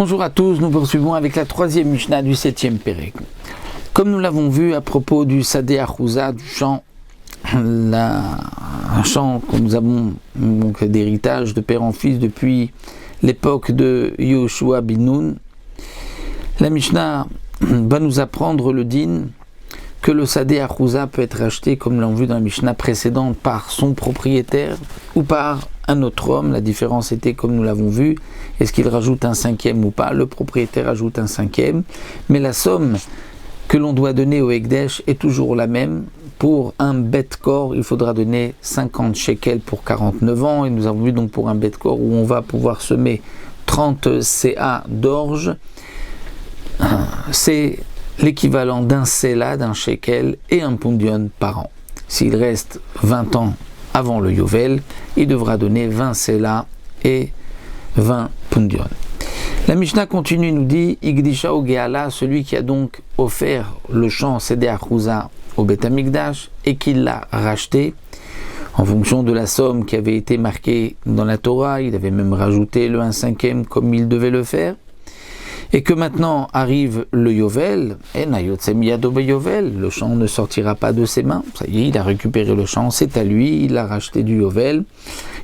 Bonjour à tous, nous poursuivons avec la troisième Mishnah du 7e Pérec. Comme nous l'avons vu à propos du Sadeh Achouza, du champ, un champ que nous avons donc d'héritage de père en fils depuis l'époque de Yoshua bin Nun, la Mishnah va nous apprendre le din que le Sadeh Achouza peut être acheté, comme l'on vu dans la Mishnah précédente, par son propriétaire ou par un autre homme. La différence était, comme nous l'avons vu, est-ce qu'il rajoute un cinquième ou pas? Le propriétaire ajoute un cinquième, mais la somme que l'on doit donner au Ekdesh est toujours la même. Pour un bet-kor, il faudra donner 50 shekels pour 49 ans, et nous avons vu donc pour un bet-kor où on va pouvoir semer 30 CA d'orge, c'est l'équivalent d'un sela, d'un shekel et un pundion par an. S'il reste 20 ans avant le Yovel, il devra donner 20 sela et 20 pundion. La Mishnah continue, nous dit Igdisha ou Geala, celui qui a donc offert le champ Sedeh Achouza au Beth Amikdash et qui l'a racheté en fonction de la somme qui avait été marquée dans la Torah. Il avait même rajouté le 1/5 comme il devait le faire. Et que maintenant arrive le Yovel, et Nayotsem Yado Yovel, le champ ne sortira pas de ses mains. Ça y est, il a récupéré le champ, c'est à lui, il a racheté du Yovel,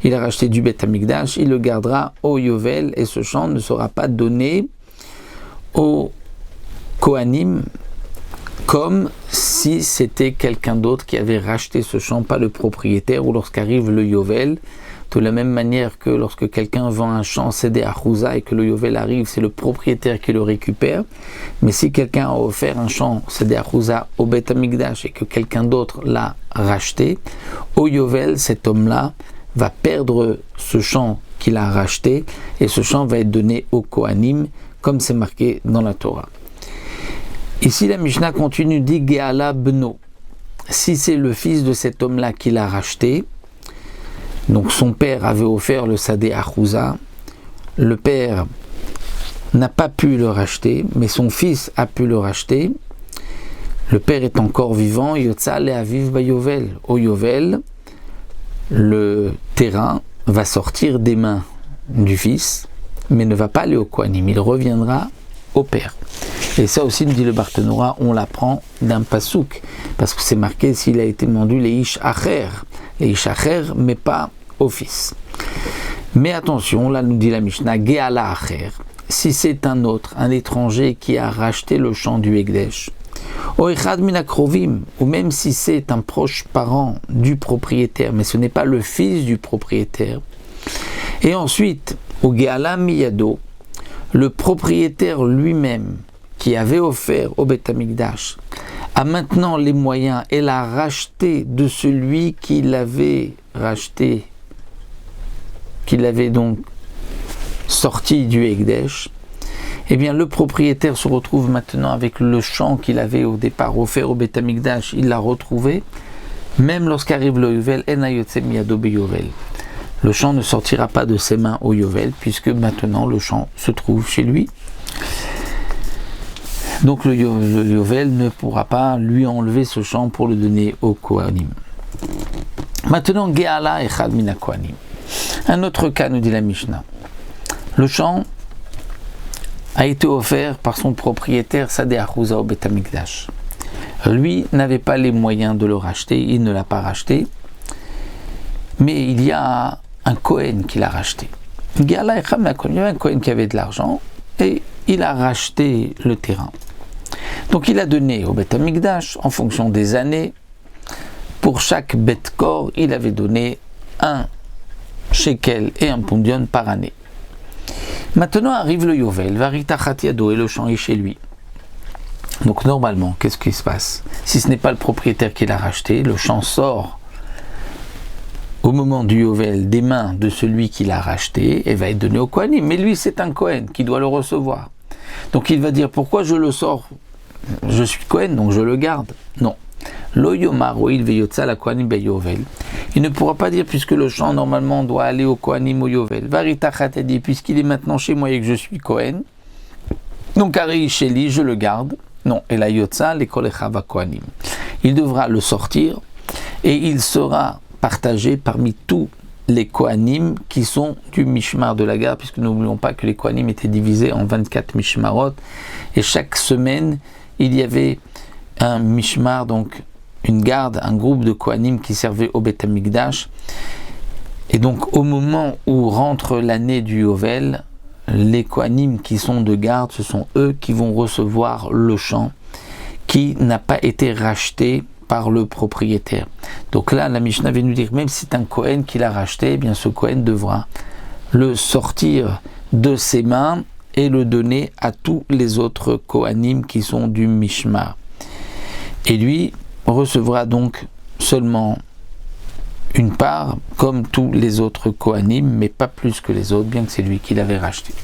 il a racheté du Beth Amikdash, il le gardera au Yovel, et ce champ ne sera pas donné au Kohanim, comme si c'était quelqu'un d'autre qui avait racheté ce champ, pas le propriétaire, ou lorsqu'arrive le Yovel. De la même manière que lorsque quelqu'un vend un champ Sedeh Achouza et que le Yovel arrive, c'est le propriétaire qui le récupère. Mais si quelqu'un a offert un champ Sedeh Achouza au Beth Amikdash et que quelqu'un d'autre l'a racheté, au Yovel, cet homme-là va perdre ce champ qu'il a racheté et ce champ va être donné au Kohanim, comme c'est marqué dans la Torah. Ici, la Mishnah continue, dit Geala Beno. Si c'est le fils de cet homme-là qui l'a racheté, donc son père avait offert le Sadeh Achouza, le père n'a pas pu le racheter, mais son fils a pu le racheter. Le père est encore vivant, Yotza le Aviv Bayovel. Au Yovel, le terrain va sortir des mains du fils, mais ne va pas aller au Kohanim, il reviendra au père. Et ça aussi, nous dit le Barthénora, on l'apprend d'un pasouk, parce que c'est marqué s'il a été vendu les ish acher, mais pas au fils. Mais attention, là nous dit la Mishnah, Geala acher, si c'est un autre, un étranger qui a racheté le champ du Ekdesh, ou echad min akrovim, ou même si c'est un proche parent du propriétaire, mais ce n'est pas le fils du propriétaire, et ensuite, au Geala miyado, le propriétaire lui-même, qui avait offert au Beth Amikdash, a maintenant les moyens et l'a racheté de celui qui l'avait racheté, qui l'avait donc sorti du Ekdesh, eh bien le propriétaire se retrouve maintenant avec le champ qu'il avait au départ offert au Beth Amikdash, il l'a retrouvé, même lorsqu'arrive le Yovel, Enayotsem Yado Beyovel. Le champ ne sortira pas de ses mains au Yovel, puisque maintenant le champ se trouve chez lui. Donc le Yovel ne pourra pas lui enlever ce champ pour le donner au Kohanim. Maintenant, Geala Echad Mina Kohanim. Un autre cas, nous dit la Mishnah. Le champ a été offert par son propriétaire Sadeh Achouza au Beth Amikdash. Lui n'avait pas les moyens de le racheter, il ne l'a pas racheté, mais il y a un Kohen qui l'a racheté. Geala Echad Mina Kohanim, il y avait un Kohen qui avait de l'argent et il a racheté le terrain. Donc il a donné au Beth Amikdash, en fonction des années, pour chaque bet-kor, il avait donné un shekel et un pundion par année. Maintenant arrive le Yovel, Varitachat Yado, et le champ est chez lui. Donc normalement, qu'est-ce qui se passe? Si ce n'est pas le propriétaire qui l'a racheté, le champ sort au moment du Yovel des mains de celui qui l'a racheté et va être donné au Kohanim. Mais lui, c'est un Kohen qui doit le recevoir. Donc il va dire, pourquoi je le sors? Je suis Kohen, donc je le garde. Non. Lo yomar oil veyotza la Kohanim beyovel. Il ne pourra pas dire, puisque le champ normalement doit aller au Kohanim au Yovel. Varitachat dit, puisqu'il est maintenant chez moi et que je suis Kohen, donc Ari Sheli, je le garde. Non. Et la yotza les kolechava Kohanim. Il devra le sortir et il sera partagé parmi tous les Kohanim qui sont du Mishmar de la garde, puisque n'oublions pas que les Kohanim étaient divisés en 24 Mishmarot, et chaque semaine, il y avait un Mishmar, donc une garde, un groupe de Kohanim qui servait au Beth Amikdash. Et donc au moment où rentre l'année du Yovel, les Kohanim qui sont de garde, ce sont eux qui vont recevoir le champ qui n'a pas été racheté par le propriétaire. Donc là, la Mishnah vient nous dire, même si c'est un Kohen qui l'a racheté, eh bien ce Kohen devra le sortir de ses mains et le donner à tous les autres Kohanim qui sont du Mishmar. Et lui recevra donc seulement une part, comme tous les autres Kohanim, mais pas plus que les autres, bien que c'est lui qui l'avait racheté.